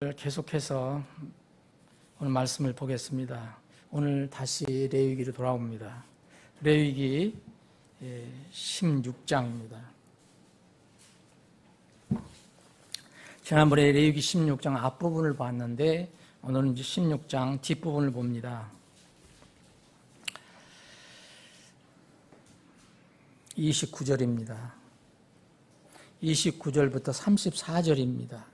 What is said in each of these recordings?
계속해서 오늘 말씀을 보겠습니다. 오늘 다시 레위기로 돌아옵니다. 레위기 16장입니다. 지난번에 레위기 16장 앞부분을 봤는데 오늘은 이제 16장 뒷부분을 봅니다. 29절입니다. 29절부터 34절입니다.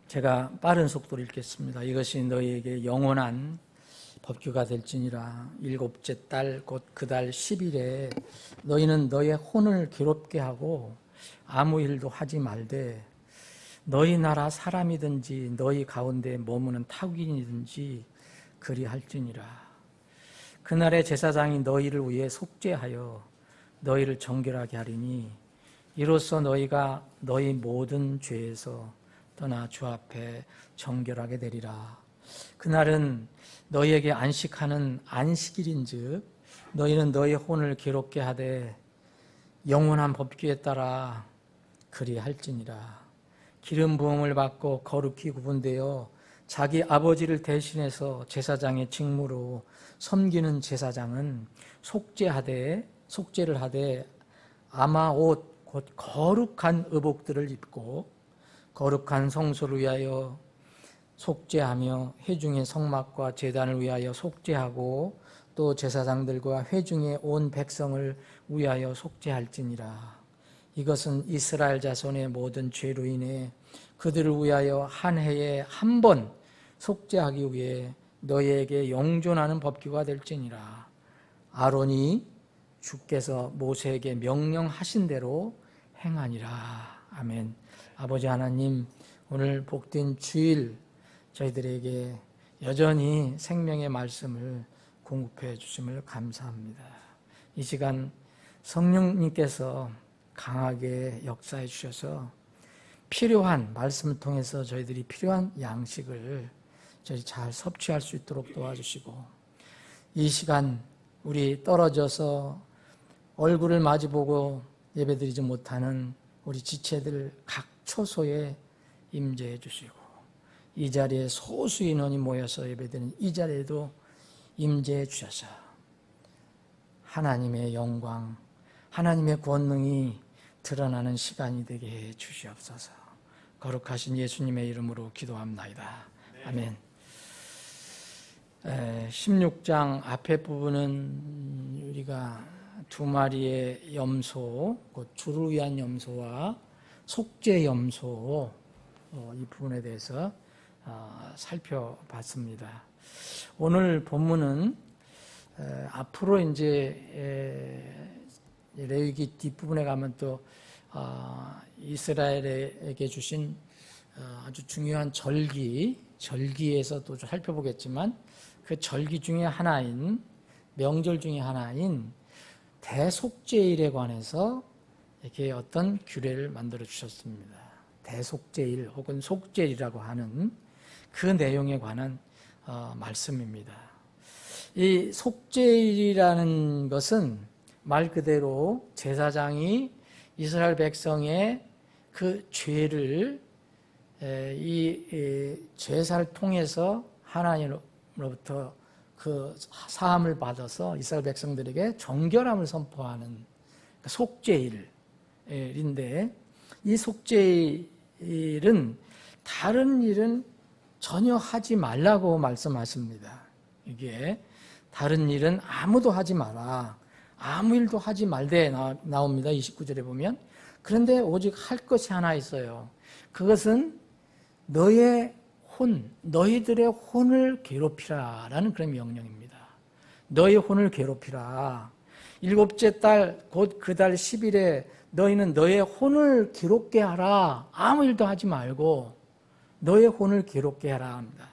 제가 빠른 속도로 읽겠습니다. 이것이 너희에게 영원한 법규가 될지니라. 일곱째 달 곧 그 달 10일에 너희는 너희의 혼을 괴롭게 하고 아무 일도 하지 말되 너희 나라 사람이든지 너희 가운데 머무는 타국인이든지 그리할지니라. 그날에 제사장이 너희를 위해 속죄하여 너희를 정결하게 하리니 이로써 너희가 너희 모든 죄에서 떠나 주 앞에 정결하게 되리라. 그날은 너희에게 안식하는 안식일인즉 너희는 너희 혼을 괴롭게 하되 영원한 법규에 따라 그리할지니라. 기름 부음을 받고 거룩히 구분되어 자기 아버지를 대신해서 제사장의 직무로 섬기는 제사장은 속죄를 하되 아마 옷 곧 거룩한 의복들을 입고 거룩한 성소를 위하여 속죄하며 회중의 성막과 제단을 위하여 속죄하고 또 제사장들과 회중의 온 백성을 위하여 속죄할지니라. 이것은 이스라엘 자손의 모든 죄로 인해 그들을 위하여 한 해에 한 번 속죄하기 위해 너희에게 영존하는 법규가 될지니라. 아론이 주께서 모세에게 명령하신 대로 행하니라. 아멘. 아버지 하나님, 오늘 복된 주일 저희들에게 여전히 생명의 말씀을 공급해 주심을 감사합니다. 이 시간 성령님께서 강하게 역사해 주셔서 필요한 말씀을 통해서 저희들이 필요한 양식을 저희 잘 섭취할 수 있도록 도와주시고, 이 시간 우리 떨어져서 얼굴을 마주보고 예배드리지 못하는 우리 지체들 각 초소에 임재해 주시고, 이 자리에 소수 인원이 모여서 예배드리는 이 자리에도 임재해 주셔서 하나님의 영광, 하나님의 권능이 드러나는 시간이 되게 해 주시옵소서. 거룩하신 예수님의 이름으로 기도합나이다. 아멘. 16장 앞에 부분은 우리가 두 마리의 염소, 곧 주를 위한 염소와 속죄 염소, 이 부분에 대해서 살펴봤습니다. 오늘 본문은 앞으로 이제 레위기 뒷부분에 가면 또 이스라엘에게 주신 아주 중요한 절기에서 또 살펴보겠지만, 그 절기 중에 하나인, 명절 중에 하나인 대속죄일에 관해서 이렇게 어떤 규례를 만들어 주셨습니다. 대속죄일 혹은 속죄일이라고 하는 그 내용에 관한 말씀입니다. 이 속죄일이라는 것은 말 그대로 제사장이 이스라엘 백성의 그 죄를 이 제사를 통해서 하나님으로부터 그 사함을 받아서 이스라엘 백성들에게 정결함을 선포하는 속죄일인데, 이 속죄일은 다른 일은 전혀 하지 말라고 말씀하십니다. 이게 다른 일은 아무도 하지 마라, 아무 일도 하지 말되 나옵니다. 29절에 보면. 그런데 오직 할 것이 하나 있어요. 그것은 너희들의 혼을 괴롭히라라는 그런 명령입니다. 너희 혼을 괴롭히라. 일곱째 달 곧 그 달 10일에 너희는 너의 혼을 괴롭게 하라. 아무 일도 하지 말고 너의 혼을 괴롭게 하라 합니다.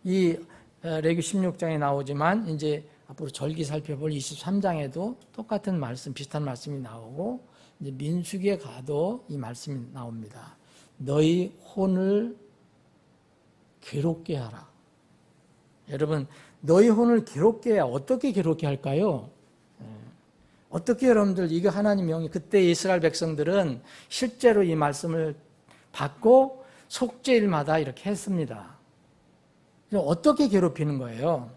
이 레위기 16장에 나오지만 이제 앞으로 절기 살펴볼 23장에도 똑같은 말씀, 비슷한 말씀이 나오고, 이제 민수기에 가도 이 말씀이 나옵니다. 너희 혼을 괴롭게 하라. 여러분, 너희 혼을 괴롭게 해야 어떻게 괴롭게 할까요? 어떻게 여러분들 이거 하나님 명령, 그때 이스라엘 백성들은 실제로 이 말씀을 받고 속죄일마다 이렇게 했습니다. 어떻게 괴롭히는 거예요?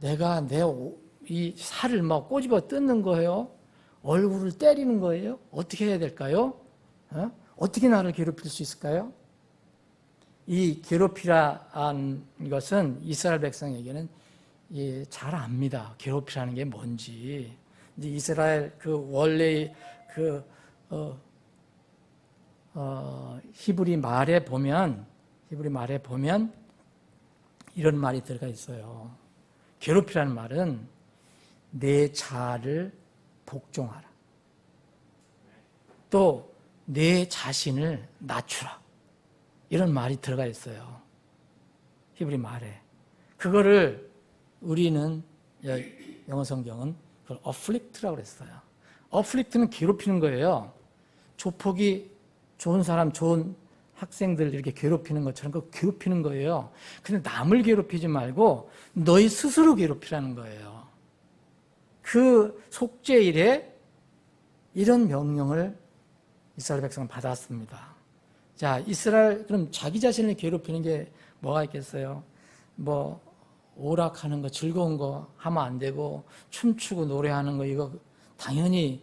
내가 이 살을 막 꼬집어 뜯는 거예요? 얼굴을 때리는 거예요? 어떻게 해야 될까요? 어떻게 나를 괴롭힐 수 있을까요? 이 괴롭히라는 것은 이스라엘 백성에게는 잘 압니다. 괴롭히라는 게 뭔지. 이제 이스라엘 원래 히브리 말에 보면 이런 말이 들어가 있어요. 괴롭히라는 말은 내 자아를 복종하라. 또 내 자신을 낮추라. 이런 말이 들어가 있어요. 히브리 말에. 그거를 우리는 영어 성경은 그걸 afflict라고 그랬어요. afflict는 괴롭히는 거예요. 조폭이 좋은 사람, 좋은 학생들 이렇게 괴롭히는 것처럼 그 괴롭히는 거예요. 근데 남을 괴롭히지 말고 너희 스스로 괴롭히라는 거예요. 그 속죄일에 이런 명령을 이스라엘 백성은 받았습니다. 자, 이스라엘 그럼 자기 자신을 괴롭히는 게 뭐가 있겠어요? 뭐 오락하는 거, 즐거운 거 하면 안 되고 춤추고 노래하는 거 이거 당연히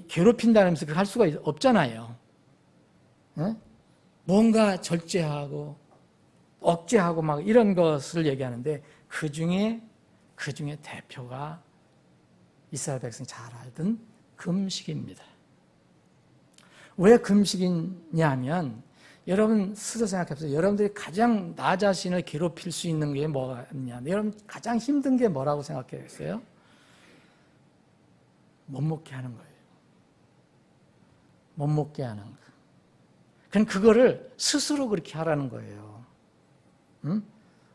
괴롭힌다면서 그렇게 할 수가 없잖아요. 네? 뭔가 절제하고 억제하고 막 이런 것을 얘기하는데 그 중에 대표가 이스라엘 백성이 잘 알던 금식입니다. 왜 금식이냐면 여러분 스스로 생각해보세요. 여러분들이 가장 나 자신을 괴롭힐 수 있는 게 뭐가 있냐? 여러분 가장 힘든 게 뭐라고 생각했어요? 못 먹게 하는 거예요. 못 먹게 하는 거. 그럼 그거를 스스로 그렇게 하라는 거예요. 응?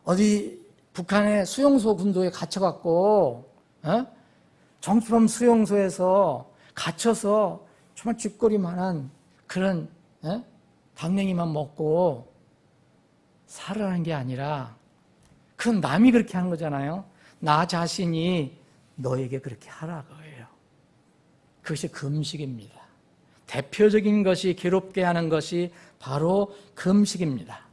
어디 북한의 수용소 군도에 갇혀갖고 정치범 수용소에서 갇혀서 정말 쥐꼬리만한 그런 당냉이만 먹고 살아라는 게 아니라 그건 남이 그렇게 하는 거잖아요. 나 자신이 너에게 그렇게 하라 거예요. 그것이 금식입니다. 대표적인 것이 괴롭게 하는 것이 바로 금식입니다.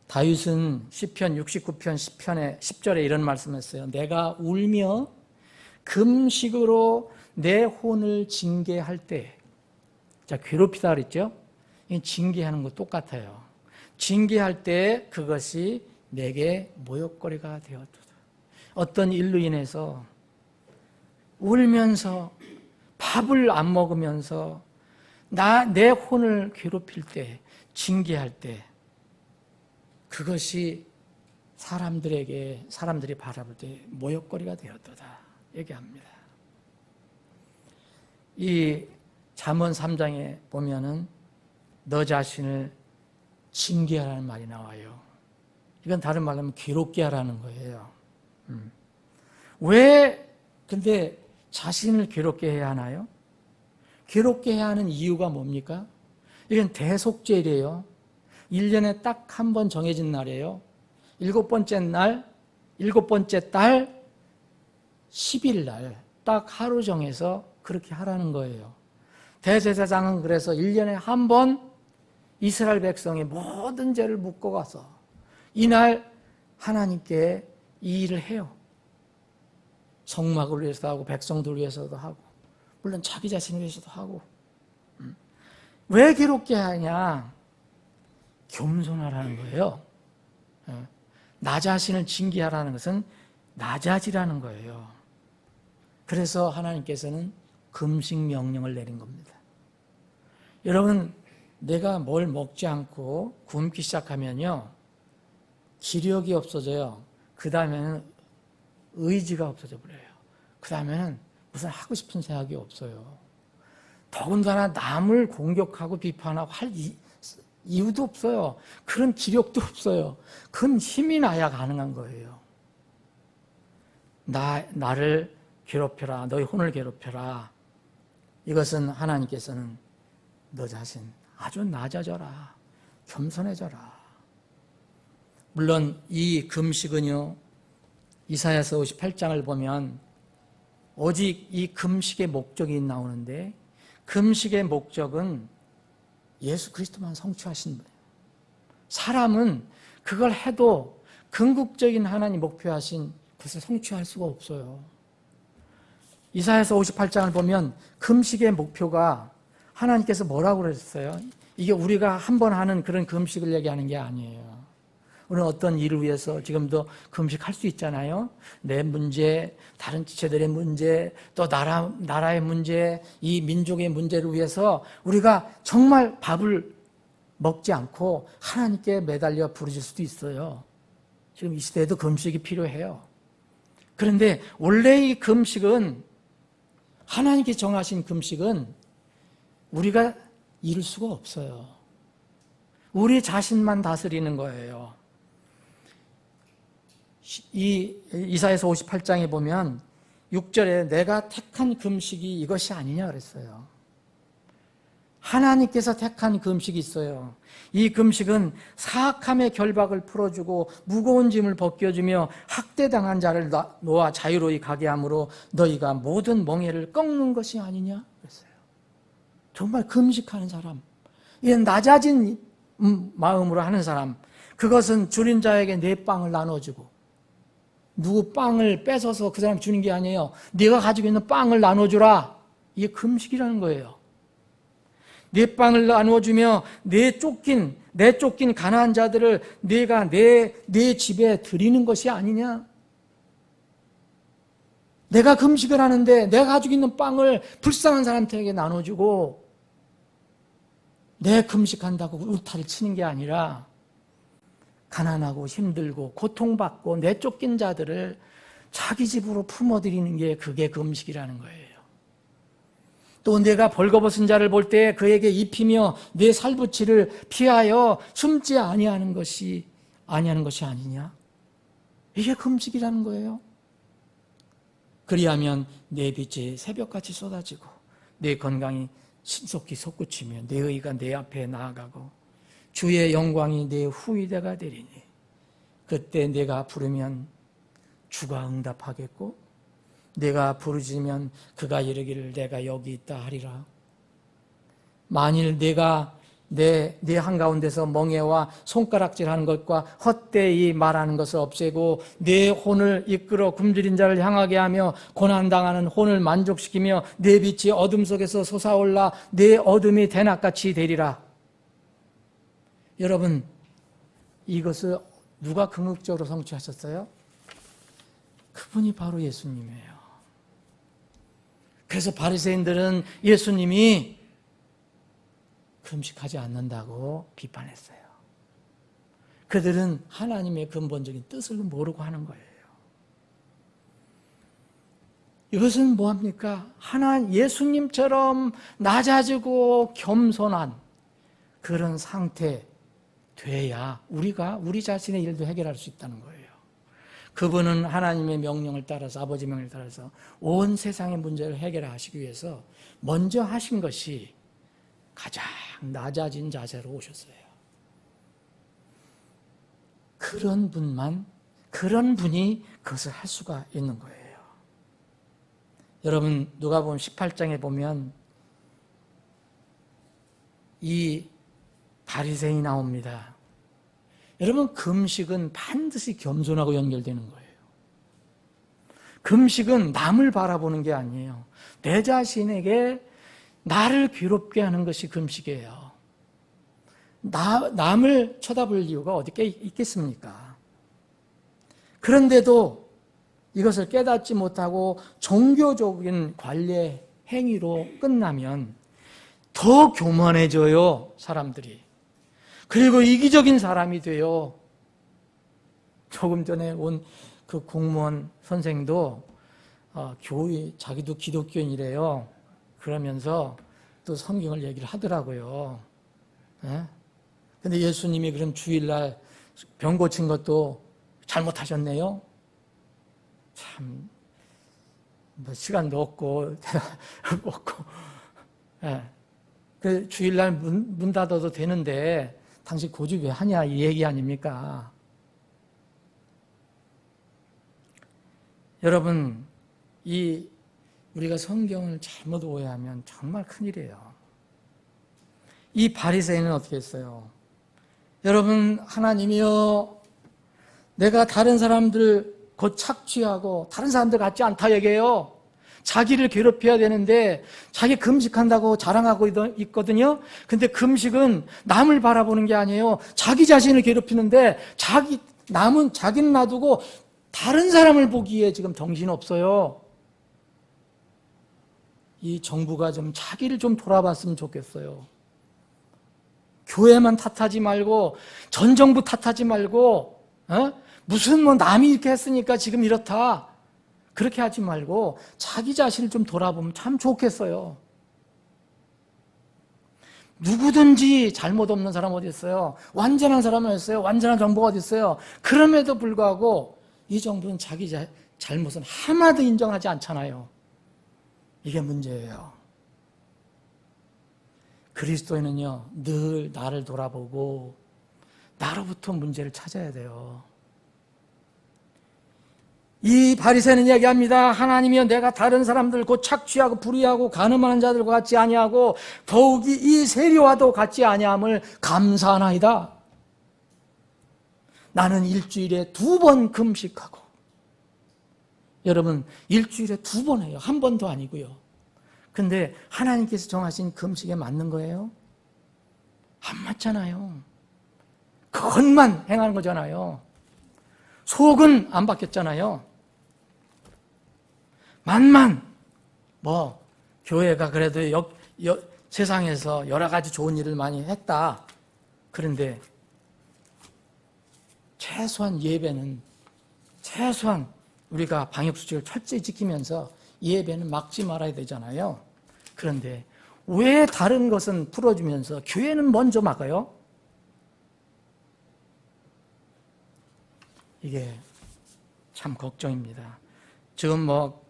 다윗은 시편 69편 10절에 이런 말씀을 했어요. 내가 울며 금식으로 내 혼을 징계할 때, 자, 괴롭히다 그랬죠? 징계하는 거 똑같아요. 징계할 때 그것이 내게 모욕거리가 되었도다. 어떤 일로 인해서 울면서 밥을 안 먹으면서 내 혼을 괴롭힐 때, 징계할 때 그것이 사람들이 바라볼 때 모욕거리가 되었도다 얘기합니다. 이 잠언 3장에 보면은 너 자신을 징계하라는 말이 나와요. 이건 다른 말로 하면 괴롭게 하라는 거예요. 왜 근데 자신을 괴롭게 해야 하나요? 괴롭게 해야 하는 이유가 뭡니까? 이건 대속죄일이에요. 1년에 딱 한 번 정해진 날이에요. 7번째 달 10일 날 딱 하루 정해서 그렇게 하라는 거예요. 대제사장은 그래서 1년에 한 번 이스라엘 백성의 모든 죄를 묻고 가서 이날 하나님께 이 일을 해요. 성막을 위해서도 하고 백성들 위해서도 하고 물론 자기 자신을 위해서도 하고. 왜 괴롭게 하냐? 겸손하라는 거예요. 나 자신을 징계하라는 것은 낮아지라는 거예요. 그래서 하나님께서는 금식 명령을 내린 겁니다. 여러분, 내가 뭘 먹지 않고 굶기 시작하면요, 기력이 없어져요. 그 다음에는 의지가 없어져 버려요. 그 다음에는 무슨 하고 싶은 생각이 없어요. 더군다나 남을 공격하고 비판하고 할 이유도 없어요. 그런 기력도 없어요. 그건 힘이 나야 가능한 거예요. 나를 괴롭혀라. 너희 혼을 괴롭혀라. 이것은 하나님께서는 너 자신 아주 낮아져라. 겸손해져라. 물론 이 금식은요, 이사야서 58장을 보면 오직 이 금식의 목적이 나오는데 금식의 목적은 예수 그리스도만 성취하신 거예요. 사람은 그걸 해도 궁극적인 하나님 목표하신 그것을 성취할 수가 없어요. 이사야서 58장을 보면 금식의 목표가 하나님께서 뭐라고 그랬어요? 이게 우리가 한번 하는 그런 금식을 얘기하는 게 아니에요. 우리는 어떤 일을 위해서 지금도 금식할 수 있잖아요. 내 문제, 다른 지체들의 문제, 또 나라의 문제, 이 민족의 문제를 위해서 우리가 정말 밥을 먹지 않고 하나님께 매달려 부르질 수도 있어요. 지금 이 시대에도 금식이 필요해요. 그런데 원래 이 금식은, 하나님께 정하신 금식은 우리가 이룰 수가 없어요. 우리 자신만 다스리는 거예요. 이 이사야서 58장에 보면 6절에 내가 택한 금식이 이것이 아니냐 그랬어요. 하나님께서 택한 금식이 있어요. 이 금식은 사악함의 결박을 풀어주고 무거운 짐을 벗겨주며 학대당한 자를 놓아 자유로이 가게 함으로 너희가 모든 멍에를 꺾는 것이 아니냐 그랬어요. 정말 금식하는 사람, 이 낮아진 마음으로 하는 사람, 그것은 줄인 자에게 내 빵을 나눠주고, 누구 빵을 뺏어서 그 사람 주는 게 아니에요. 네가 가지고 있는 빵을 나눠주라. 이게 금식이라는 거예요. 내 빵을 나눠주며 내 쫓긴 가난한 자들을 내가 내 집에 드리는 것이 아니냐. 내가 금식을 하는데 내가 가지고 있는 빵을 불쌍한 사람들에게 나눠주고 내 금식한다고 울타리를 치는 게 아니라 가난하고 힘들고 고통받고 내쫓긴 자들을 자기 집으로 품어들이는 게 그게 금식이라는 거예요. 또 내가 벌거벗은 자를 볼 때 그에게 입히며 내 살부치를 피하여 숨지 아니하는 것이 아니냐? 이게 금식이라는 거예요. 그리하면 내 빛이 새벽같이 쏟아지고 내 건강이 신속히 솟구치며 내 의가 내 앞에 나아가고 주의 영광이 내 후이대가 되리니 그때 내가 부르면 주가 응답하겠고 내가 부르짖으면 그가 이르기를 내가 여기 있다 하리라. 만일 내가 내 한가운데서 멍에와 손가락질하는 것과 헛되이 말하는 것을 없애고 내 혼을 이끌어 굶주린 자를 향하게 하며 고난당하는 혼을 만족시키며 내 빛이 어둠 속에서 솟아올라 내 어둠이 대낮같이 되리라. 여러분, 이것을 누가 궁극적으로 성취하셨어요? 그분이 바로 예수님이에요. 그래서 바리새인들은 예수님이 금식하지 않는다고 비판했어요. 그들은 하나님의 근본적인 뜻을 모르고 하는 거예요. 이것은 뭐합니까? 예수님처럼 낮아지고 겸손한 그런 상태 돼야 우리 자신의 일도 해결할 수 있다는 거예요. 그분은 하나님의 명령을 따라서, 아버지 명령을 따라서 온 세상의 문제를 해결하시기 위해서 먼저 하신 것이 가장 낮아진 자세로 오셨어요. 그런 분이 그것을 할 수가 있는 거예요. 여러분, 누가복음 18장에 보면 이 바리새인이 나옵니다. 여러분, 금식은 반드시 겸손하고 연결되는 거예요. 금식은 남을 바라보는 게 아니에요. 내 자신에게 나를 괴롭게 하는 것이 금식이에요. 남을 쳐다볼 이유가 어디 있겠습니까? 그런데도 이것을 깨닫지 못하고 종교적인 관례 행위로 끝나면 더 교만해져요, 사람들이. 그리고 이기적인 사람이 돼요. 조금 전에 온 그 공무원 선생도 자기도 기독교인이래요. 그러면서 또 성경을 얘기를 하더라고요. 근데 예수님이 그럼 주일날 병 고친 것도 잘못하셨네요? 참, 시간도 없고, 없고. 그 주일날 문 닫아도 되는데, 당신 고집 왜 하냐, 이 얘기 아닙니까? 여러분, 이 우리가 성경을 잘못 오해하면 정말 큰일이에요. 이 바리새인은 어떻게 했어요? 여러분, 하나님이여, 내가 다른 사람들 곧 착취하고 다른 사람들 같지 않다 얘기해요. 자기를 괴롭혀야 되는데 자기 금식한다고 자랑하고 있거든요. 근데 금식은 남을 바라보는 게 아니에요. 자기 자신을 괴롭히는데 자기는 놔두고 다른 사람을 보기에 지금 정신없어요. 이 정부가 좀 자기를 좀 돌아봤으면 좋겠어요. 교회만 탓하지 말고, 전 정부 탓하지 말고, 무슨 남이 이렇게 했으니까 지금 이렇다, 그렇게 하지 말고 자기 자신을 좀 돌아보면 참 좋겠어요. 누구든지 잘못 없는 사람 어디 있어요? 완전한 사람은 어디 있어요? 완전한 정부가 어디 있어요? 그럼에도 불구하고 이 정부는 자기 잘못은 하나도 인정하지 않잖아요. 이게 문제예요. 그리스도인은요, 늘 나를 돌아보고 나로부터 문제를 찾아야 돼요. 이 바리새인은 이야기합니다. 하나님이여, 내가 다른 사람들 곧 착취하고 불의하고 가늠하는 자들과 같지 아니하고 더욱이 이 세리와도 같지 아니함을 감사하나이다. 나는 일주일에 2번 금식하고. 여러분, 일주일에 2번 해요. 한 번도 아니고요. 근데 하나님께서 정하신 금식에 맞는 거예요? 안 맞잖아요. 그것만 행하는 거잖아요. 속은 안 바뀌었잖아요. 만만 교회가 그래도 세상에서 여러 가지 좋은 일을 많이 했다. 그런데 최소한 예배는, 최소한 우리가 방역수칙을 철저히 지키면서 예배는 막지 말아야 되잖아요. 그런데 왜 다른 것은 풀어주면서 교회는 먼저 막아요? 이게 참 걱정입니다. 지금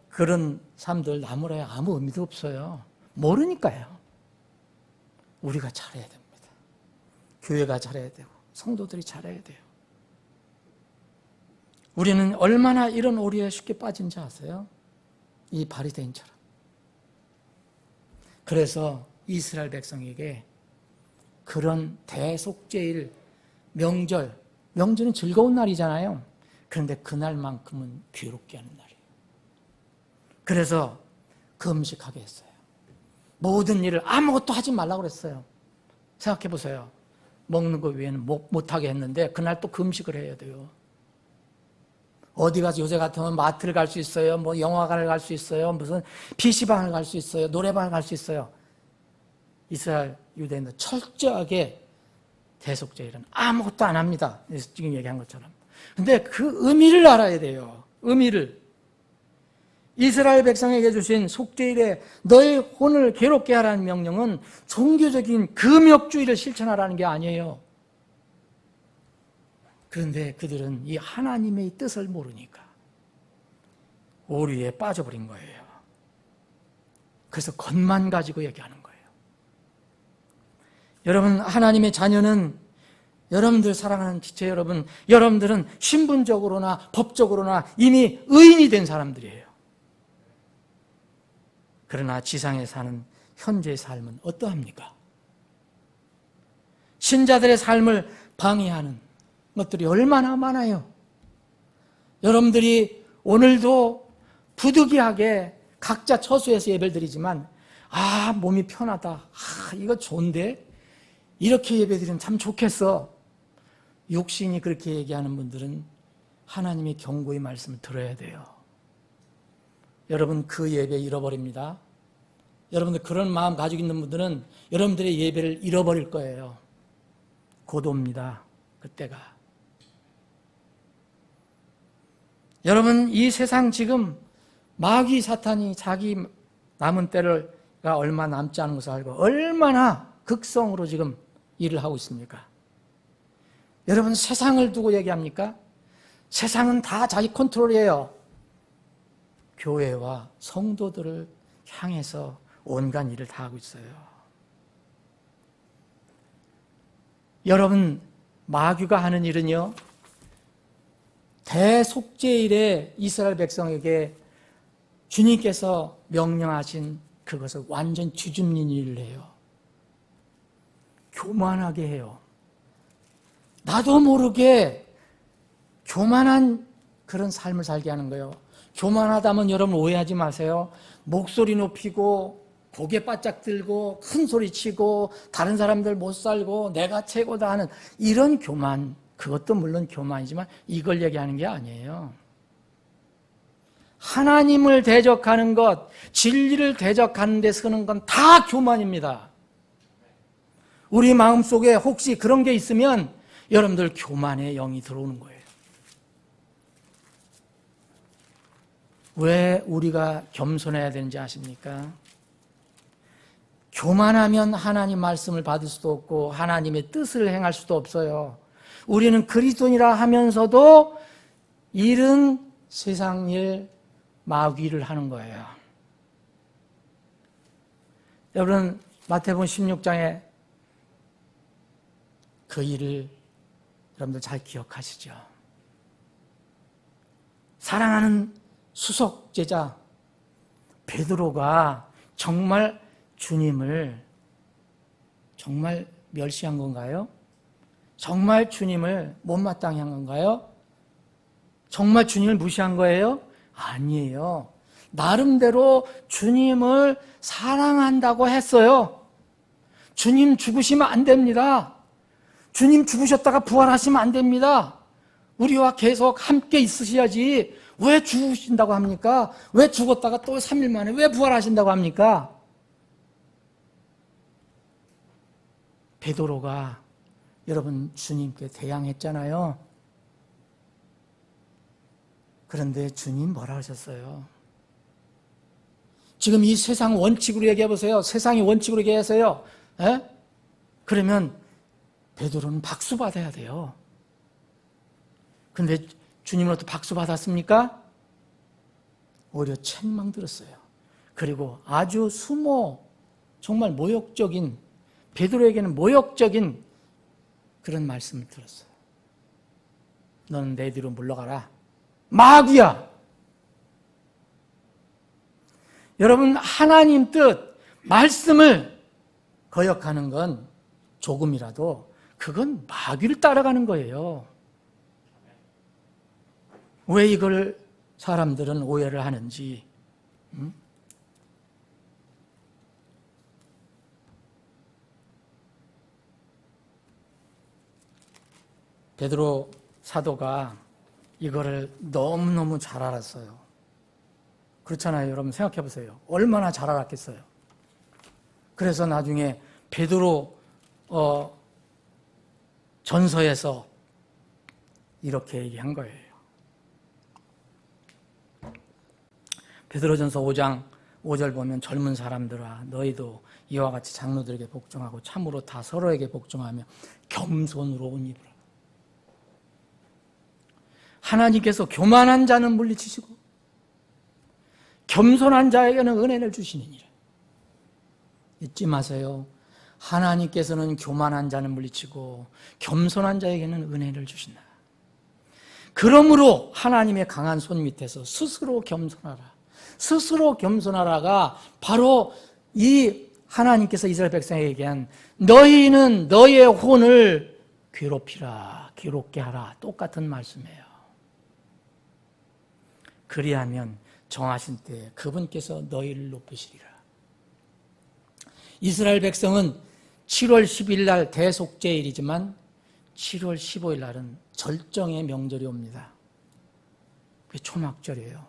그런 사람들 나무라야 아무 의미도 없어요. 모르니까요. 우리가 잘해야 됩니다. 교회가 잘해야 되고 성도들이 잘해야 돼요. 우리는 얼마나 이런 오류에 쉽게 빠진지 아세요? 이 바리새인처럼. 그래서 이스라엘 백성에게 그런 대속죄일 명절은 즐거운 날이잖아요. 그런데 그날만큼은 괴롭게 하는 날이에요. 그래서 금식하게 했어요. 모든 일을 아무것도 하지 말라고 그랬어요. 생각해 보세요. 먹는 거 외에는 못하게 했는데 그날 또 금식을 해야 돼요. 어디 가서 요새 같으면 마트를 갈 수 있어요. 영화관을 갈 수 있어요. 무슨 PC방을 갈 수 있어요. 노래방을 갈 수 있어요. 이스라엘 유대인은 철저하게 대속죄일은 아무것도 안 합니다. 지금 얘기한 것처럼. 근데 그 의미를 알아야 돼요. 의미를. 이스라엘 백성에게 주신 속죄일에 너의 혼을 괴롭게 하라는 명령은 종교적인 금욕주의를 실천하라는 게 아니에요. 그런데 그들은 이 하나님의 뜻을 모르니까 오류에 빠져버린 거예요. 그래서 겉만 가지고 얘기하는 거예요. 여러분, 하나님의 자녀는 여러분들 사랑하는 지체 여러분, 여러분들은 신분적으로나 법적으로나 이미 의인이 된 사람들이에요. 그러나 지상에 사는 현재의 삶은 어떠합니까? 신자들의 삶을 방해하는 것들이 얼마나 많아요. 여러분들이 오늘도 부득이하게 각자 처소에서 예배를 드리지만 몸이 편하다. 이거 좋은데? 이렇게 예배드리면 참 좋겠어. 육신이 그렇게 얘기하는 분들은 하나님의 경고의 말씀을 들어야 돼요. 여러분, 그 예배 잃어버립니다. 여러분들 그런 마음 가지고 있는 분들은 여러분들의 예배를 잃어버릴 거예요. 곧 옵니다. 그때가. 여러분, 이 세상 지금 마귀 사탄이 자기 남은 때가 얼마 남지 않은 것을 알고 얼마나 극성으로 지금 일을 하고 있습니까? 여러분, 세상을 두고 얘기합니까? 세상은 다 자기 컨트롤이에요. 교회와 성도들을 향해서 온갖 일을 다 하고 있어요. 여러분, 마귀가 하는 일은요, 대속죄일에 이스라엘 백성에게 주님께서 명령하신 그것을 완전 뒤집는 일을 해요. 교만하게 해요. 나도 모르게 교만한 그런 삶을 살게 하는 거예요. 교만하다면 여러분 오해하지 마세요. 목소리 높이고 고개 바짝 들고 큰 소리 치고 다른 사람들 못 살고 내가 최고다 하는 이런 교만, 그것도 물론 교만이지만 이걸 얘기하는 게 아니에요. 하나님을 대적하는 것, 진리를 대적하는 데 서는 건 다 교만입니다. 우리 마음속에 혹시 그런 게 있으면 여러분들 교만의 영이 들어오는 거예요. 왜 우리가 겸손해야 되는지 아십니까? 교만하면 하나님 말씀을 받을 수도 없고 하나님의 뜻을 행할 수도 없어요. 우리는 그리스도인이라 하면서도 일은 세상 일, 마귀를 하는 거예요. 여러분 마태복음 16장에 그 일을 여러분들 잘 기억하시죠? 사랑하는 수석 제자 베드로가 정말 주님을 정말 멸시한 건가요? 정말 주님을 못마땅히 한 건가요? 정말 주님을 무시한 거예요? 아니에요. 나름대로 주님을 사랑한다고 했어요. 주님 죽으시면 안 됩니다. 주님 죽으셨다가 부활하시면 안 됩니다. 우리와 계속 함께 있으셔야지 왜 죽으신다고 합니까? 왜 죽었다가 또 3일 만에 왜 부활하신다고 합니까? 베드로가 여러분 주님께 대항했잖아요. 그런데 주님 뭐라 하셨어요? 지금 이 세상 원칙으로 얘기해 보세요. 세상이 원칙으로 얘기하세요. 에? 그러면 베드로는 박수 받아야 돼요. 그런데 주님으로부터 박수 받았습니까? 오히려 책망 들었어요. 그리고 아주 정말 모욕적인, 베드로에게는 모욕적인 그런 말씀을 들었어요. 너는 내 뒤로 물러가라. 마귀야! 여러분, 하나님 뜻, 말씀을 거역하는 건 조금이라도 그건 마귀를 따라가는 거예요. 왜 이걸 사람들은 오해를 하는지. 베드로 사도가 이거를 너무너무 잘 알았어요. 그렇잖아요. 여러분 생각해 보세요. 얼마나 잘 알았겠어요. 그래서 나중에 베드로 전서에서 이렇게 얘기한 거예요. 베드로전서 5장 5절 보면 젊은 사람들아 너희도 이와 같이 장로들에게 복종하고 참으로 다 서로에게 복종하며 겸손으로 옷 입으라. 하나님께서 교만한 자는 물리치시고 겸손한 자에게는 은혜를 주시느니라. 잊지 마세요. 하나님께서는 교만한 자는 물리치고 겸손한 자에게는 은혜를 주신다. 그러므로 하나님의 강한 손 밑에서 스스로 겸손하라. 스스로 겸손하라가 바로 이 하나님께서 이스라엘 백성에게 얘기한 너희는 너희의 혼을 괴롭히라, 괴롭게 하라. 똑같은 말씀이에요. 그리하면 정하신 때 그분께서 너희를 높이시리라. 이스라엘 백성은 7월 10일 날 대속죄일이지만 7월 15일 날은 절정의 명절이 옵니다. 그게 초막절이에요.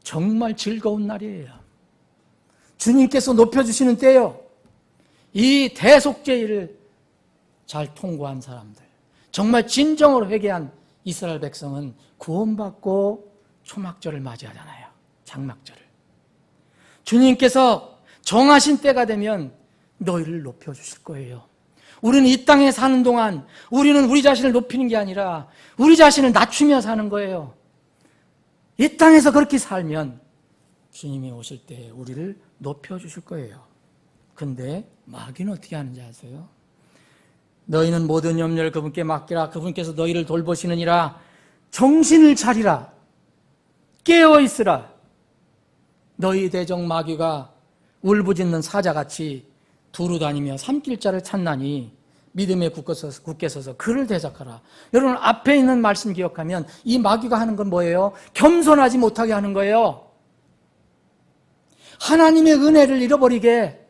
정말 즐거운 날이에요. 주님께서 높여주시는 때요. 이 대속죄일을 잘 통과한 사람들, 정말 진정으로 회개한 이스라엘 백성은 구원받고 초막절을 맞이하잖아요. 장막절을. 주님께서 정하신 때가 되면 너희를 높여주실 거예요. 우리는 이 땅에 사는 동안 우리는 우리 자신을 높이는 게 아니라 우리 자신을 낮추며 사는 거예요. 이 땅에서 그렇게 살면 주님이 오실 때 우리를 높여주실 거예요. 근데 마귀는 어떻게 하는지 아세요? 너희는 모든 염려를 그분께 맡기라. 그분께서 너희를 돌보시느니라. 정신을 차리라. 깨어있으라. 너희 대적 마귀가 울부짖는 사자같이 두루 다니며 삼킬자를 찾나니 믿음에 굳게 서서 그를 대적하라. 여러분 앞에 있는 말씀 기억하면 이 마귀가 하는 건 뭐예요? 겸손하지 못하게 하는 거예요. 하나님의 은혜를 잃어버리게.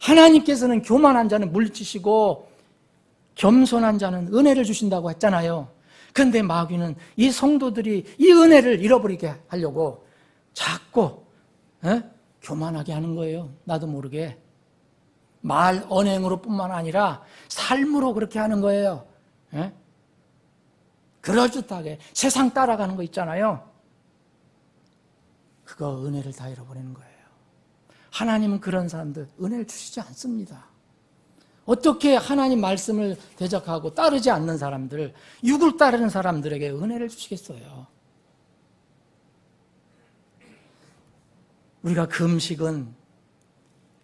하나님께서는 교만한 자는 물리치시고 겸손한 자는 은혜를 주신다고 했잖아요. 그런데 마귀는 이 성도들이 이 은혜를 잃어버리게 하려고 자꾸 교만하게 하는 거예요. 나도 모르게. 말 언행으로 뿐만 아니라 삶으로 그렇게 하는 거예요. 그럴듯하게 세상 따라가는 거 있잖아요. 그거 은혜를 다 잃어버리는 거예요. 하나님은 그런 사람들 은혜를 주시지 않습니다. 어떻게 하나님 말씀을 대적하고 따르지 않는 사람들, 육을 따르는 사람들에게 은혜를 주시겠어요? 우리가 금식은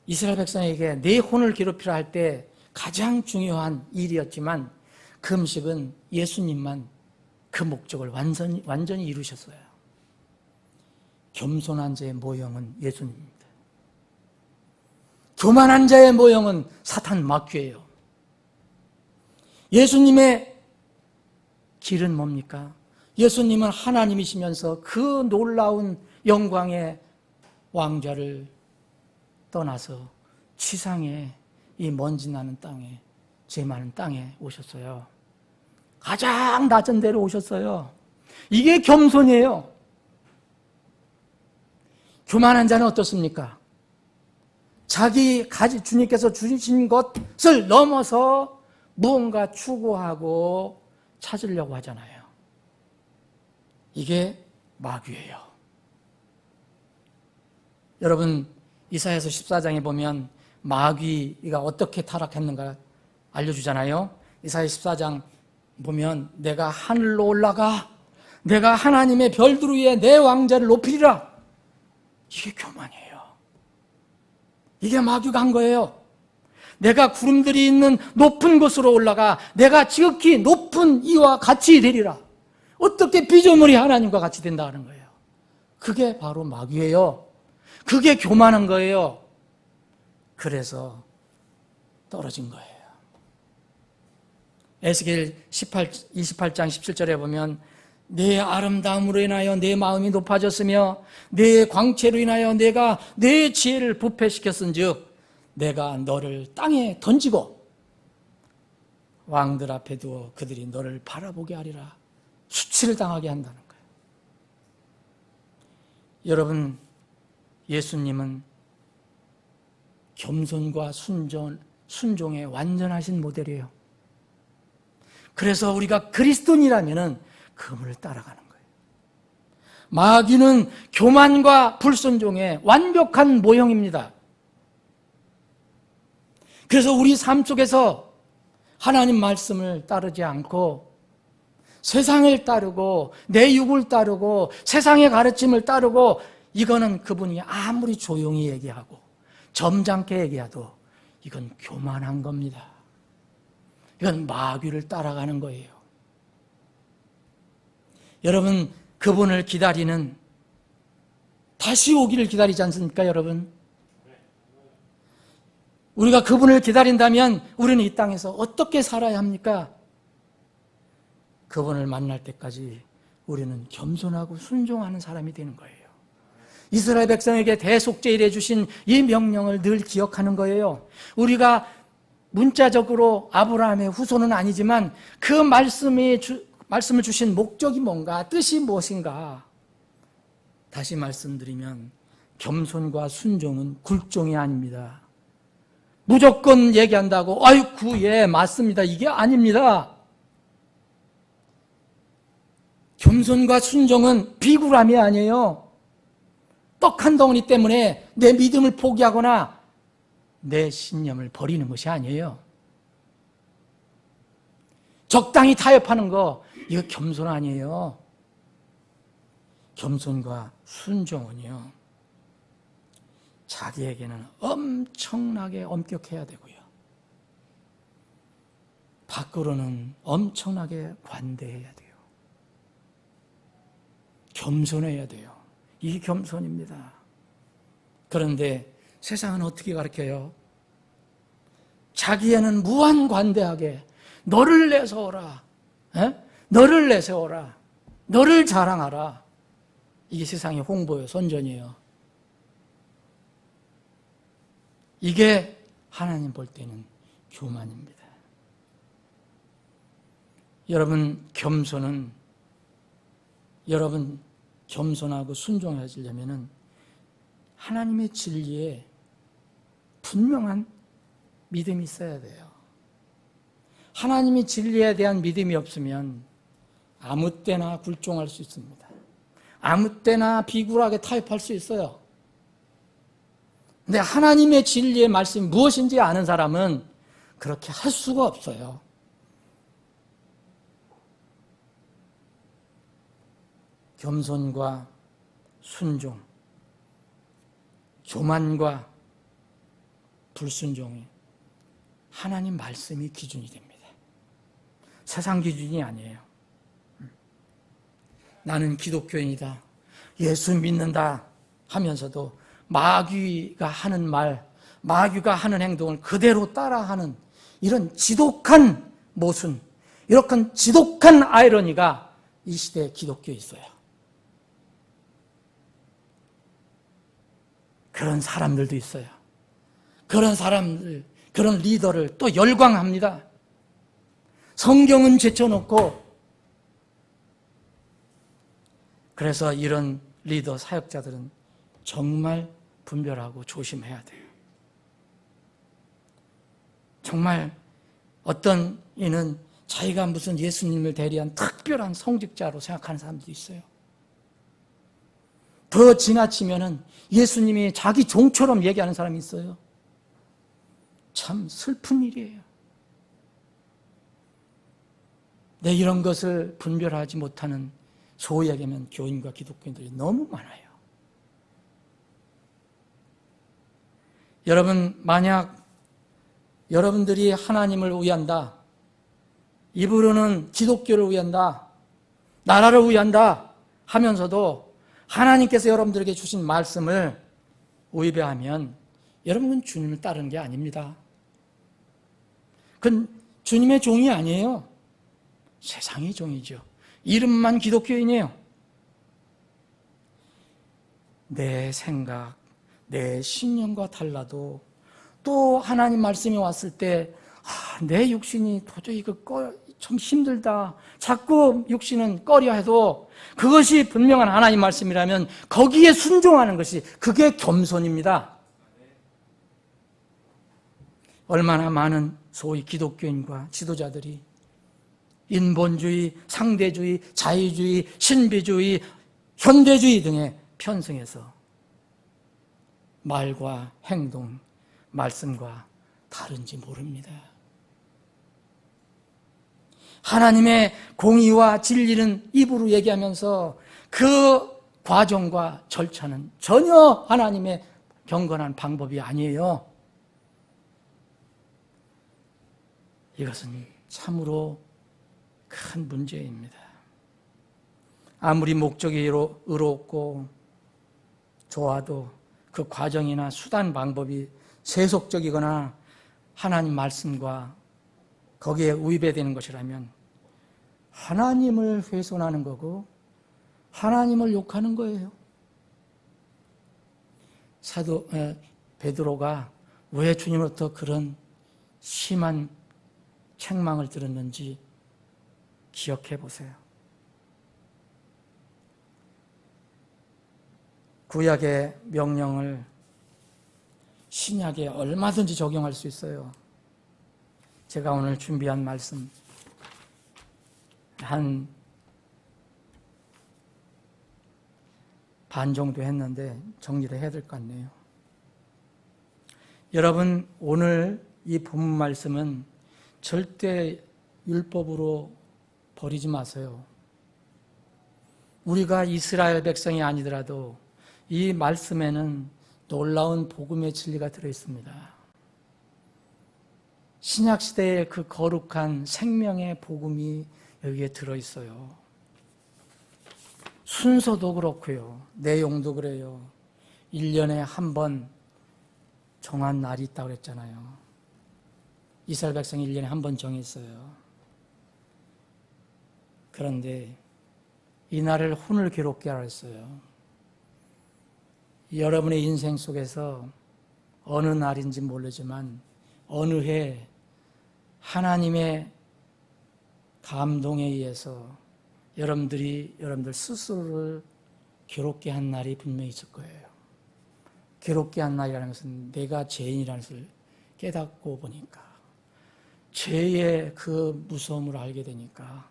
이스라엘 백성에게 내 혼을 괴롭히라 할 때 가장 중요한 일이었지만 금식은 예수님만 그 목적을 완전히 이루셨어요. 겸손한 자의 모형은 예수님입니다. 교만한 자의 모형은 사탄 마귀예요. 예수님의 길은 뭡니까? 예수님은 하나님이시면서 그 놀라운 영광의 왕좌를 떠나서 지상에 이 먼지 나는 땅에, 죄 많은 땅에 오셨어요. 가장 낮은 데로 오셨어요. 이게 겸손이에요. 교만한 자는 어떻습니까? 주님께서 주신 것을 넘어서 무언가 추구하고 찾으려고 하잖아요. 이게 마귀예요. 여러분, 이사야서 14장에 보면 마귀가 어떻게 타락했는가 알려주잖아요. 이사야 14장 보면 내가 하늘로 올라가 내가 하나님의 별들 위에 내 왕자를 높이리라. 이게 교만이에요. 이게 마귀가 한 거예요. 내가 구름들이 있는 높은 곳으로 올라가 내가 지극히 높은 이와 같이 되리라. 어떻게 피조물이 하나님과 같이 된다는 거예요. 그게 바로 마귀예요. 그게 교만한 거예요. 그래서 떨어진 거예요. 에스겔 28장 17절에 보면 내 아름다움으로 인하여 내 마음이 높아졌으며 내 광채로 인하여 내가 내 지혜를 부패시켰은즉 내가 너를 땅에 던지고 왕들 앞에 두어 그들이 너를 바라보게 하리라. 수치를 당하게 한다는 거예요. 여러분, 예수님은 겸손과 순종의 완전하신 모델이에요. 그래서 우리가 그리스도인이라면 그분을 따라가는 거예요. 마귀는 교만과 불순종의 완벽한 모형입니다. 그래서 우리 삶 속에서 하나님 말씀을 따르지 않고 세상을 따르고 내 육을 따르고 세상의 가르침을 따르고 이거는 그분이 아무리 조용히 얘기하고 점잖게 얘기해도 이건 교만한 겁니다. 이건 마귀를 따라가는 거예요. 여러분, 그분을 기다리는 다시 오기를 기다리지 않습니까, 여러분? 우리가 그분을 기다린다면 우리는 이 땅에서 어떻게 살아야 합니까? 그분을 만날 때까지 우리는 겸손하고 순종하는 사람이 되는 거예요. 이스라엘 백성에게 대속죄일에 주신 이 명령을 늘 기억하는 거예요. 우리가 문자적으로 아브라함의 후손은 아니지만 그 말씀을 주신 목적이 뭔가, 뜻이 무엇인가? 다시 말씀드리면 겸손과 순종은 굴종이 아닙니다. 무조건 얘기한다고 아이고 예 맞습니다 이게 아닙니다. 겸손과 순종은 비굴함이 아니에요. 떡 한 덩어리 때문에 내 믿음을 포기하거나 내 신념을 버리는 것이 아니에요. 적당히 타협하는 거 이거 겸손 아니에요. 겸손과 순종은요, 자기에게는 엄청나게 엄격해야 되고요, 밖으로는 엄청나게 관대해야 돼요. 겸손해야 돼요. 이게 겸손입니다. 그런데 세상은 어떻게 가르쳐요? 자기에는 무한관대하게 너를 내세워라. 너를 내세워라. 너를 자랑하라. 이게 세상의 홍보예요. 선전이에요. 이게 하나님 볼 때는 교만입니다. 여러분 겸손하고 순종해지려면 하나님의 진리에 분명한 믿음이 있어야 돼요. 하나님의 진리에 대한 믿음이 없으면 아무 때나 굴종할 수 있습니다. 아무 때나 비굴하게 타협할 수 있어요. 근데 하나님의 진리의 말씀이 무엇인지 아는 사람은 그렇게 할 수가 없어요. 겸손과 순종, 교만과 불순종이 하나님 말씀이 기준이 됩니다. 세상 기준이 아니에요. 나는 기독교인이다, 예수 믿는다 하면서도 마귀가 하는 말, 마귀가 하는 행동을 그대로 따라하는 이런 지독한 모순, 이렇게 지독한 아이러니가 이 시대에 기독교에 있어요. 그런 사람들도 있어요. 그런 사람들, 그런 리더를 또 열광합니다. 성경은 제쳐놓고. 그래서 이런 리더 사역자들은 정말 분별하고 조심해야 돼요. 정말 어떤 이는 자기가 무슨 예수님을 대리한 특별한 성직자로 생각하는 사람도 있어요. 더 지나치면은 예수님이 자기 종처럼 얘기하는 사람이 있어요. 참 슬픈 일이에요. 이런 것을 분별하지 못하는 소위 얘기하면 교인과 기독교인들이 너무 많아요. 여러분, 만약 여러분들이 하나님을 위한다, 입으로는 기독교를 위한다, 나라를 위한다 하면서도 하나님께서 여러분들에게 주신 말씀을 위배하면 여러분은 주님을 따르는 게 아닙니다. 그건 주님의 종이 아니에요. 세상의 종이죠. 이름만 기독교인이에요. 내 생각, 내 신념과 달라도 또 하나님 말씀이 왔을 때 내 육신이 도저히 좀 힘들다, 자꾸 육신은 꺼려 해도 그것이 분명한 하나님 말씀이라면 거기에 순종하는 것이, 그게 겸손입니다. 얼마나 많은 소위 기독교인과 지도자들이 인본주의, 상대주의, 자유주의, 신비주의, 현대주의 등에 편승해서 말과 행동, 말씀과 다른지 모릅니다. 하나님의 공의와 진리는 입으로 얘기하면서 그 과정과 절차는 전혀 하나님의 경건한 방법이 아니에요. 이것은 참으로 큰 문제입니다. 아무리 목적이 의롭고 좋아도 그 과정이나 수단 방법이 세속적이거나 하나님 말씀과 거기에 위배되는 것이라면 하나님을 훼손하는 거고 하나님을 욕하는 거예요. 사도 베드로가 왜 주님으로부터 그런 심한 책망을 들었는지 기억해 보세요. 구약의 명령을 신약에 얼마든지 적용할 수 있어요. 제가 오늘 준비한 말씀 한 반 정도 했는데 정리를 해야 될 것 같네요. 여러분, 오늘 이 본문 말씀은 절대 율법으로 버리지 마세요. 우리가 이스라엘 백성이 아니더라도 이 말씀에는 놀라운 복음의 진리가 들어있습니다. 신약시대의 그 거룩한 생명의 복음이 여기에 들어있어요. 순서도 그렇고요. 내용도 그래요. 1년에 한 번 정한 날이 있다고 그랬잖아요. 이스라엘 백성이 1년에 한 번 정했어요. 그런데 이 날을 혼을 괴롭게 하라 했어요. 여러분의 인생 속에서 어느 날인지 모르지만 어느 해 하나님의 감동에 의해서 여러분들 스스로를 괴롭게 한 날이 분명히 있을 거예요. 괴롭게 한 날이라는 것은 내가 죄인이라는 것을 깨닫고 보니까, 죄의 그 무서움을 알게 되니까,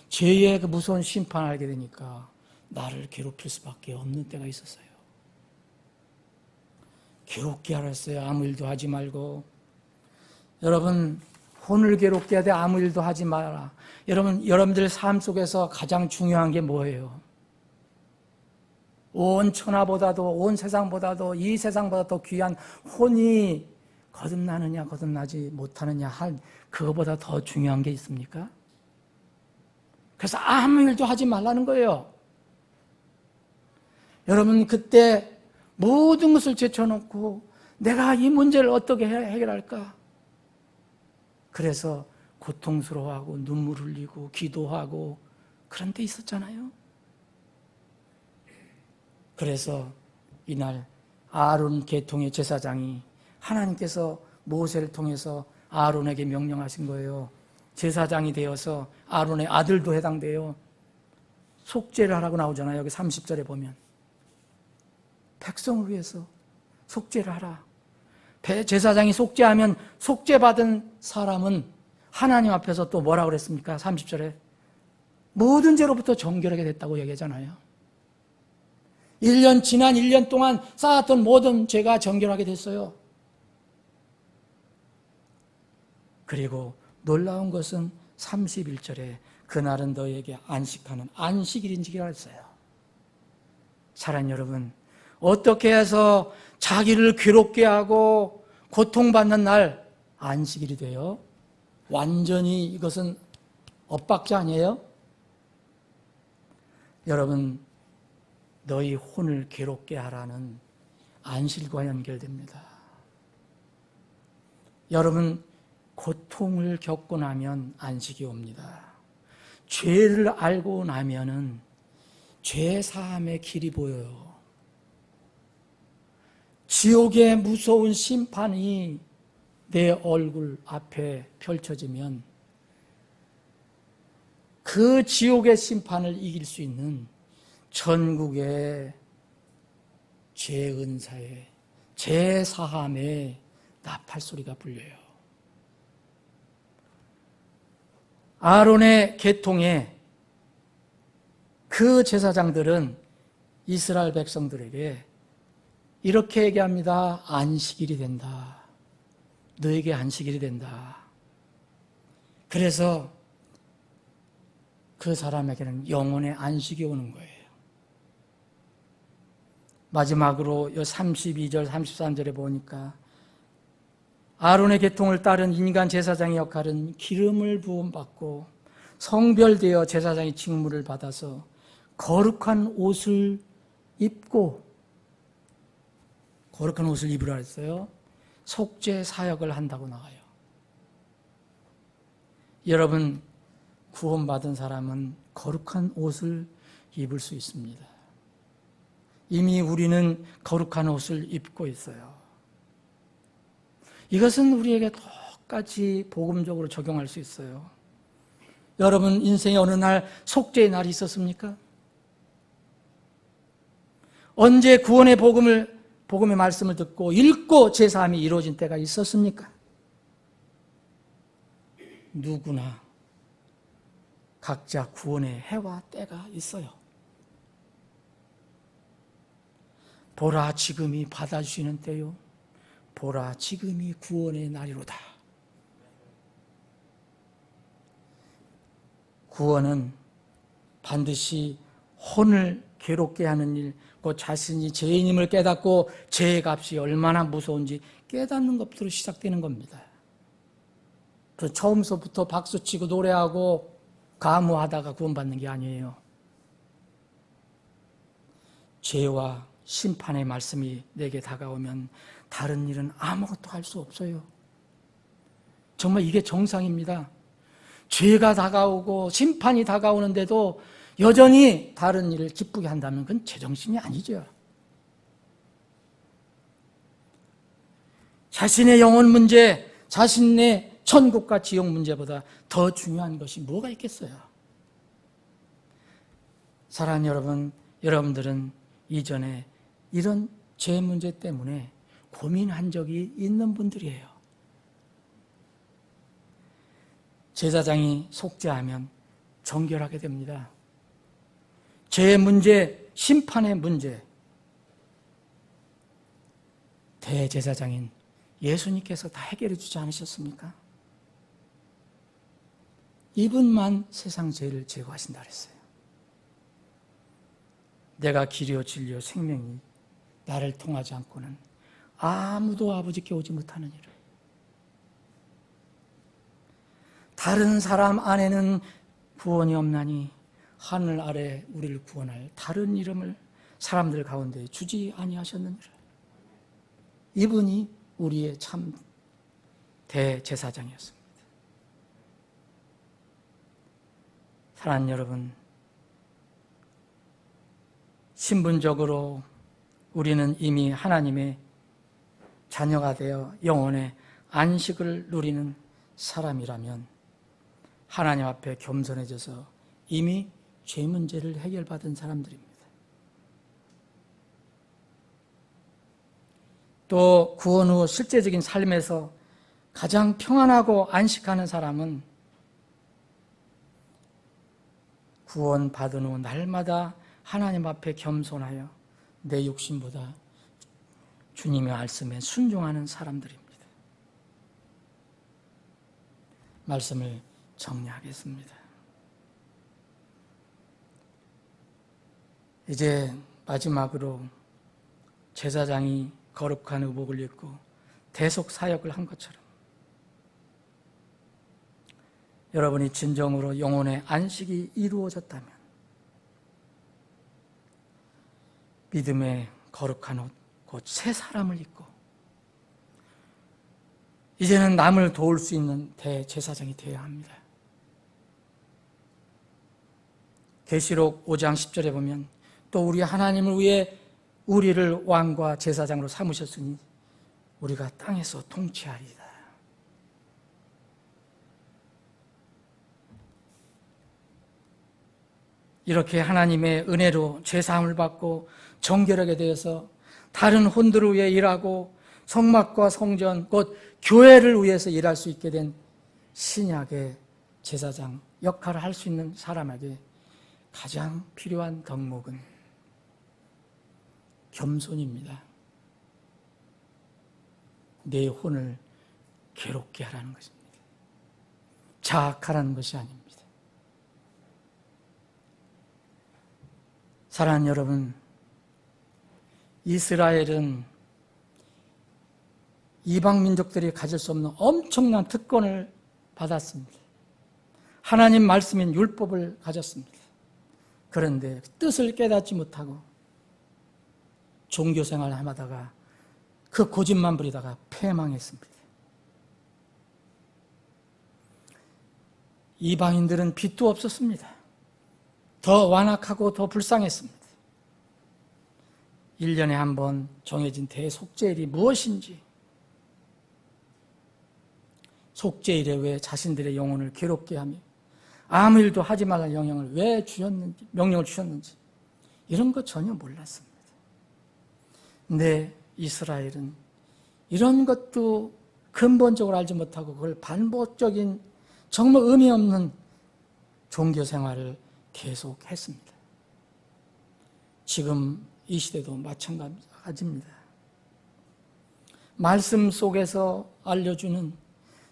죄의 그 무서운 심판을 알게 되니까 나를 괴롭힐 수밖에 없는 때가 있었어요. 괴롭게 하라 했어요. 아무 일도 하지 말고. 여러분, 혼을 괴롭게 하되 아무 일도 하지 마라. 여러분들 삶 속에서 가장 중요한 게 뭐예요? 온 천하보다도, 온 세상보다도, 이 세상보다 더 귀한 혼이 거듭나느냐 거듭나지 못하느냐 할 그거보다 더 중요한 게 있습니까? 그래서 아무 일도 하지 말라는 거예요. 여러분, 그때 모든 것을 제쳐놓고 내가 이 문제를 어떻게 해결할까? 그래서 고통스러워하고 눈물 흘리고 기도하고 그런 데 있었잖아요. 그래서 이날 아론 계통의 제사장이 하나님께서 모세를 통해서 아론에게 명령하신 거예요. 제사장이 되어서 아론의 아들도 해당돼요. 속죄를 하라고 나오잖아요. 여기 30절에 보면. 백성을 위해서 속죄를 하라. 제사장이 속죄하면 속죄받은 사람은 하나님 앞에서 또 뭐라고 그랬습니까? 30절에 모든 죄로부터 정결하게 됐다고 얘기하잖아요. 지난 1년 동안 쌓았던 모든 죄가 정결하게 됐어요. 그리고 놀라운 것은 31절에 그날은 너희에게 안식하는 안식일인지라 했어요. 사랑하는 여러분, 어떻게 해서 자기를 괴롭게 하고 고통받는 날 안식일이 돼요? 완전히 이것은 엇박자 아니에요? 여러분, 너희 혼을 괴롭게 하라는 안식일과 연결됩니다. 여러분, 고통을 겪고 나면 안식이 옵니다. 죄를 알고 나면은 죄 사함의 길이 보여요. 지옥의 무서운 심판이 내 얼굴 앞에 펼쳐지면 그 지옥의 심판을 이길 수 있는 전국의 죄은사에 죄사함에 나팔소리가 불려요. 아론의 계통에 그 제사장들은 이스라엘 백성들에게 이렇게 얘기합니다. 안식일이 된다. 너에게 안식일이 된다. 그래서 그 사람에게는 영혼의 안식이 오는 거예요. 마지막으로 32절, 33절에 보니까 아론의 계통을 따른 인간 제사장의 역할은 기름을 부음받고 성별되어 제사장의 직무를 받아서 거룩한 옷을 입고, 거룩한 옷을 입으라 했어요. 속죄 사역을 한다고 나와요. 여러분, 구원받은 사람은 거룩한 옷을 입을 수 있습니다. 이미 우리는 거룩한 옷을 입고 있어요. 이것은 우리에게 똑같이 복음적으로 적용할 수 있어요. 여러분, 인생의 어느 날 속죄의 날이 있었습니까? 언제 구원의 복음의 말씀을 듣고 읽고 제사함이 이루어진 때가 있었습니까? 누구나 각자 구원의 해와 때가 있어요. 보라, 지금이 받아주시는 때요. 보라, 지금이 구원의 날이로다. 구원은 반드시 혼을 괴롭게 하는 일, 그 자신이 죄인임을 깨닫고 죄의 값이 얼마나 무서운지 깨닫는 것부터 시작되는 겁니다. 그 처음서부터 박수치고 노래하고 가무하다가 구원받는 게 아니에요. 죄와 심판의 말씀이 내게 다가오면 다른 일은 아무것도 할 수 없어요. 정말 이게 정상입니다. 죄가 다가오고 심판이 다가오는데도 여전히 다른 일을 기쁘게 한다면 그건 제정신이 아니죠. 자신의 영혼 문제, 자신의 천국과 지옥 문제보다 더 중요한 것이 뭐가 있겠어요? 사랑하는 여러분, 여러분들은 이전에 이런 죄 문제 때문에 고민한 적이 있는 분들이에요. 제사장이 속죄하면 정결하게 됩니다. 죄의 문제, 심판의 문제, 대제사장인 예수님께서 다 해결해 주지 않으셨습니까? 이분만 세상 죄를 제거하신다 그랬어요. 내가 길이요 진리요 생명이 나를 통하지 않고는 아무도 아버지께 오지 못하느니라. 다른 사람 안에는 구원이 없나니 하늘 아래 우리를 구원할 다른 이름을 사람들 가운데 주지 아니하셨느니라. 이분이 우리의 참 대제사장이었습니다. 사랑하는 여러분, 신분적으로 우리는 이미 하나님의 자녀가 되어 영혼의 안식을 누리는 사람이라면 하나님 앞에 겸손해져서 이미 죄 문제를 해결받은 사람들입니다. 또 구원 후 실제적인 삶에서 가장 평안하고 안식하는 사람은 구원 받은 후 날마다 하나님 앞에 겸손하여 내 욕심보다 주님의 말씀에 순종하는 사람들입니다. 말씀을 정리하겠습니다. 이제 마지막으로 제사장이 거룩한 의복을 입고 대속 사역을 한 것처럼 여러분이 진정으로 영혼의 안식이 이루어졌다면 믿음의 거룩한 옷, 곧 새 사람을 입고 이제는 남을 도울 수 있는 대제사장이 되어야 합니다. 계시록 5장 10절에 보면 또 우리 하나님을 위해 우리를 왕과 제사장으로 삼으셨으니 우리가 땅에서 통치하리이다. 이렇게 하나님의 은혜로 죄사함을 받고 정결하게 되어서 다른 혼들을 위해 일하고 성막과 성전, 곧 교회를 위해서 일할 수 있게 된 신약의 제사장 역할을 할 수 있는 사람에게 가장 필요한 덕목은 겸손입니다. 내 혼을 괴롭게 하라는 것입니다. 자학하라는 것이 아닙니다. 사랑하는 여러분, 이스라엘은 이방 민족들이 가질 수 없는 엄청난 특권을 받았습니다. 하나님 말씀인 율법을 가졌습니다. 그런데 뜻을 깨닫지 못하고 종교 생활을 하다가 그 고집만 부리다가 패망했습니다. 이방인들은 빚도 없었습니다. 더 완악하고 더 불쌍했습니다. 1년에 한 번 정해진 대속죄일이 무엇인지, 속죄일에 왜 자신들의 영혼을 괴롭게 하며 아무 일도 하지 말라는 명령을 주셨는지 이런 것 전혀 몰랐습니다. 근데 이스라엘은 이런 것도 근본적으로 알지 못하고 그걸 반복적인 정말 의미 없는 종교 생활을 계속했습니다. 지금 이 시대도 마찬가지입니다. 말씀 속에서 알려주는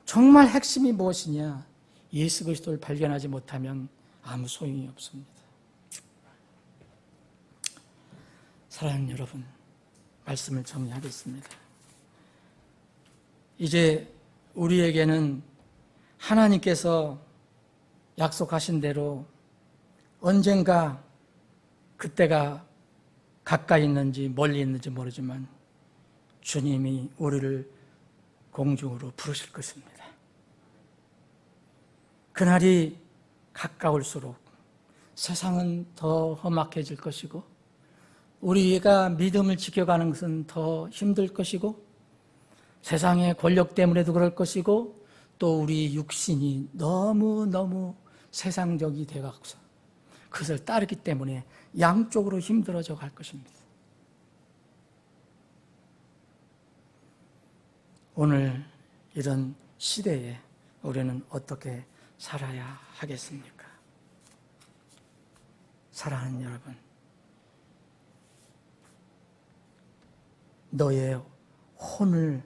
정말 핵심이 무엇이냐, 예수 그리스도를 발견하지 못하면 아무 소용이 없습니다. 사랑하는 여러분, 말씀을 정리하겠습니다. 이제 우리에게는 하나님께서 약속하신 대로 언젠가 그때가 가까이 있는지 멀리 있는지 모르지만 주님이 우리를 공중으로 부르실 것입니다. 그날이 가까울수록 세상은 더 험악해질 것이고 우리가 믿음을 지켜가는 것은 더 힘들 것이고 세상의 권력 때문에도 그럴 것이고 또 우리 육신이 너무너무 세상적이 되어서 그것을 따르기 때문에 양쪽으로 힘들어져 갈 것입니다. 오늘 이런 시대에 우리는 어떻게 살아야 하겠습니까? 사랑하는 여러분, 너의 혼을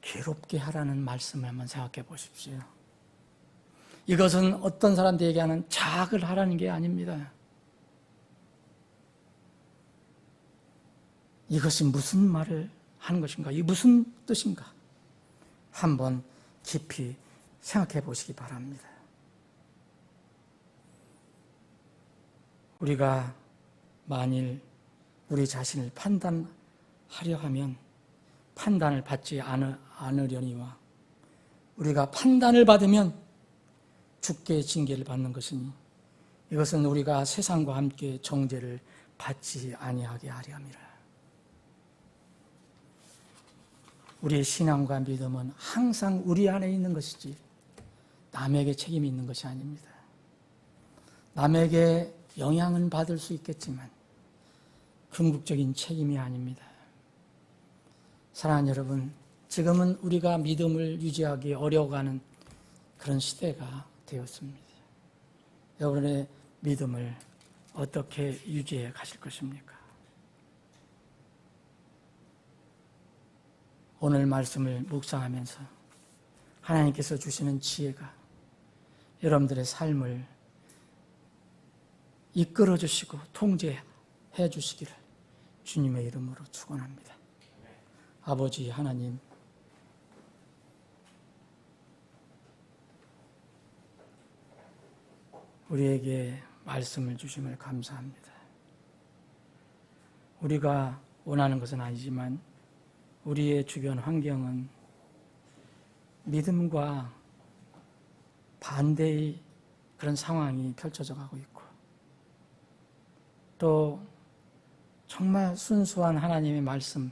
괴롭게 하라는 말씀을 한번 생각해 보십시오. 이것은 어떤 사람들에게 하는 자학을 하라는 게 아닙니다. 이것이 무슨 말을 하는 것인가? 이게 무슨 뜻인가? 한번 깊이 생각해 보시기 바랍니다. 우리가 만일 우리 자신을 판단하려 하면 판단을 받지 않으려니와 우리가 판단을 받으면 죽게 징계를 받는 것이니 이것은 우리가 세상과 함께 정죄를 받지 아니하게 하려 함이라. 우리의 신앙과 믿음은 항상 우리 안에 있는 것이지 남에게 책임이 있는 것이 아닙니다. 남에게 영향은 받을 수 있겠지만 궁극적인 책임이 아닙니다. 사랑하는 여러분, 지금은 우리가 믿음을 유지하기 어려워가는 그런 시대가 되었습니다. 여러분의 믿음을 어떻게 유지해 가실 것입니까? 오늘 말씀을 묵상하면서 하나님께서 주시는 지혜가 여러분들의 삶을 이끌어 주시고 통제해 주시기를 주님의 이름으로 축원합니다. 아버지 하나님, 우리에게 말씀을 주심을 감사합니다. 우리가 원하는 것은 아니지만 우리의 주변 환경은 믿음과 반대의 그런 상황이 펼쳐져 가고 있고 또 정말 순수한 하나님의 말씀,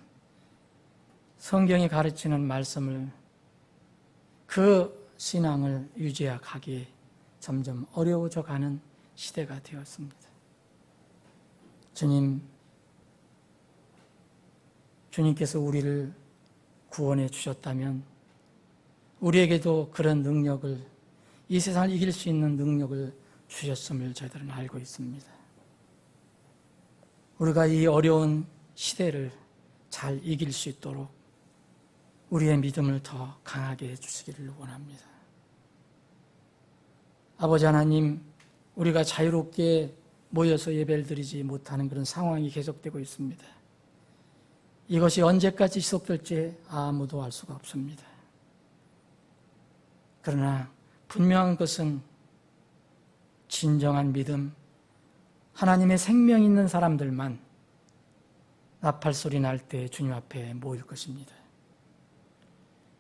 성경이 가르치는 말씀을 그 신앙을 유지해 가기 점점 어려워져 가는 시대가 되었습니다. 주님께서 우리를 구원해 주셨다면 우리에게도 그런 능력을, 이 세상을 이길 수 있는 능력을 주셨음을 저희들은 알고 있습니다. 우리가 이 어려운 시대를 잘 이길 수 있도록 우리의 믿음을 더 강하게 해주시기를 원합니다. 아버지 하나님, 우리가 자유롭게 모여서 예배를 드리지 못하는 그런 상황이 계속되고 있습니다. 이것이 언제까지 지속될지 아무도 알 수가 없습니다. 그러나 분명한 것은 진정한 믿음, 하나님의 생명 있는 사람들만 나팔 소리 날 때 주님 앞에 모일 것입니다.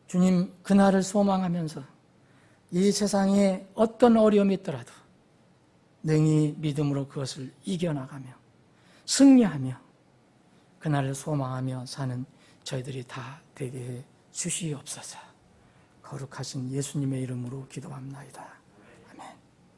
주님, 그날을 소망하면서 이 세상에 어떤 어려움이 있더라도 능히 믿음으로 그것을 이겨나가며 승리하며 그날을 소망하며 사는 저희들이 다 되게 해 주시옵소서. 거룩하신 예수님의 이름으로 기도합나이다.